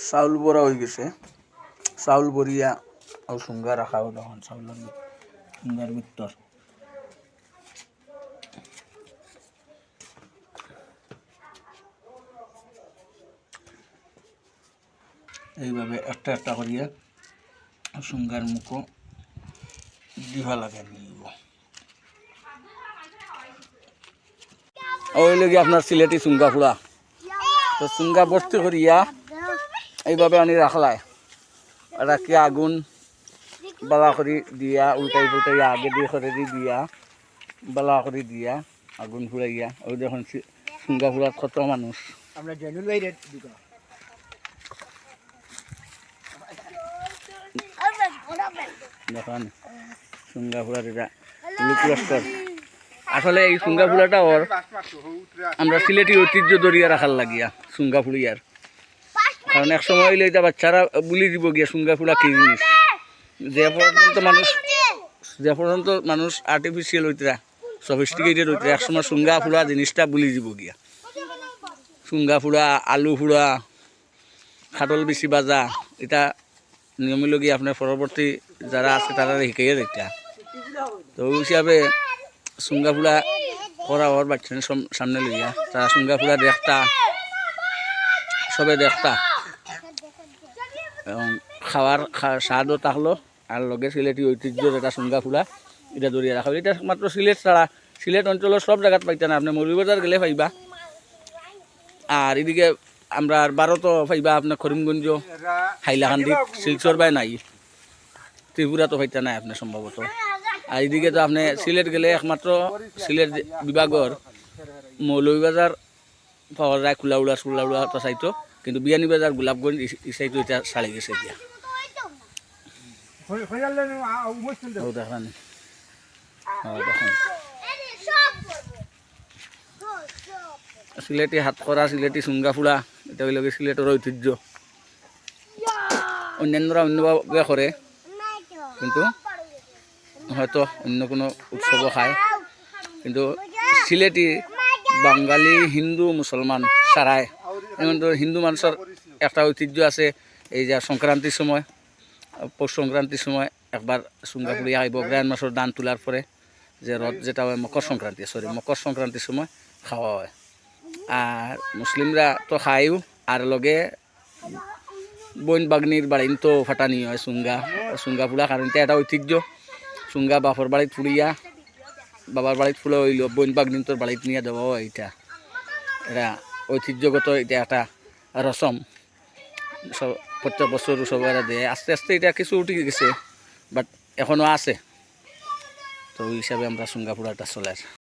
চাউল বড়া হয়ে গেছে, চাউল বরিয়া আর সুঙ্গা রাখাও তখন চাউলের সুঙ্গার ভিতর এইভাবে একটা একটা করিয়া সুঙ্গার মুখো দিবা লাগে নিব। ওই লগে আপনার সিলেটি সুঙ্গা ফুড়া, তো সুঙ্গা বস্তি করিয়া এইভাবে আনি রাখলায়, রাখি আগুন বালা করে দিয়া উল্টাই পুল্টাইয়া আগে দিয়ে করে দিয়া বালা করে দিয়া আগুন ফুরাইয়া। ওই দেখুন সুঙ্গা ফুড়ার কত মানুষ। আমরা জেনুল ভাইরে দিগা দেখুন সুঙ্গা ফুড়ার এটা লুকলস্কর। আসলে এই সুঙ্গা ফুড়াটা ওর আমরা সিলেটি ঐতিহ্য ধরিয়া রাখার লাগিয়া সুঙ্গা ফুড়িয়ার, কারণ এক সময় হইলে এটা বাচ্চারা বুলি দিব গিয়া সুঙ্গা ফুড়া কি জিনিস। যে পর্যন্ত মানুষ আর্টিফিশিয়াল হইতরা সফিস্টিকেটেড হইতরা, এক সময় সুঙ্গা ফুড়া জিনিসটা বুলি দিব গিয়া। সুঙ্গা ফুড়া, আলু ফুড়া, খাটল বেশি বাজা, এটা নিয়মিত গিয়ে আপনার পরবর্তী যারা আছে তারা শিখাইয়া এটা। তো ওই হিসাবে সুঙ্গা ফুড়া করা ওর বাচ্চা সামনে লইয়া তারা সুঙ্গা ফুড়া দেখতা, সবে দেখতা এবং খাওয়ার স্বাদও থাকলো। আর লগে সিলেটি ঐতিহ্য যেটা সুঙ্গা ফুড়া এটা ধরিয়া রাখা। এটা মাত্র সিলেট ছাড়া সিলেট অঞ্চলের সব জায়গাত পাইতা না, আপনি মৌলভীবাজার গেলে পাইবা। আর এদিকে আমরা ভারতও পাইবা, আপনার করিমগঞ্জ, হাইলাকান্দি, শিলচর বাই নাই, ত্রিপুরা তো পাইতা নাই আপনি সম্ভবত। আর এদিকে তো আপনি সিলেট গেলে একমাত্র সিলেট বিভাগের মৌলভীবাজার পাওয়া যায়, কুলাউড়া সুলাউড়া তো চাইতো, কিন্তু বিয়ানীবাজার গোলাপগঞ্জ এই সাইটো এটা ছাড়ি গেছে এতিয়া। দেখেন দেখুন সিলেটি হাত করা সিলেটি সুঙ্গা ফুড়া, এটা হইল সিলেটের ঐতিহ্য। অন্যান্যরা অন্যভাবে করে, কিন্তু হয়তো অন্য কোনো উৎসবও খায়, কিন্তু সিলেটি বাঙালি, হিন্দু, মুসলমান সারায়। যেমন হিন্দু মানুষের একটা ঐতিহ্য আছে, এই যে সংক্রান্তির সময়, পৌষ সংক্রান্তির সময় একবার সুঙ্গা ফুড়িয়া আইব, গ্রায়ণ মাসের দান তোলার পরে যে রথ যেটা হয় মকর সংক্রান্তির সময় খাওয়া হয়। আর মুসলিমরা তো খায়ও, আর লগে বইন বাগনির বাড়িন তো ফাটানি হয় সুঙ্গা ফুড়া, কারণ এটা একটা ঐতিহ্য। সুঙ্গা বাপর বাড়িত ফুড়িয়া বাবার বাড়িত ফুলে হইল, বইন বাগনিন তোর বাড়িত নিয়ে দেওয়া হয়। এটা ঐতিহ্যগত, এটা একটা রসম, সব প্রত্যেক বছর সবাই দেয়। আস্তে আস্তে এটা কিছু উঠে গেছে, বাট এখনও আছে। তো ওই হিসাবে আমরা সুঙ্গা ফুড়াটা চলে।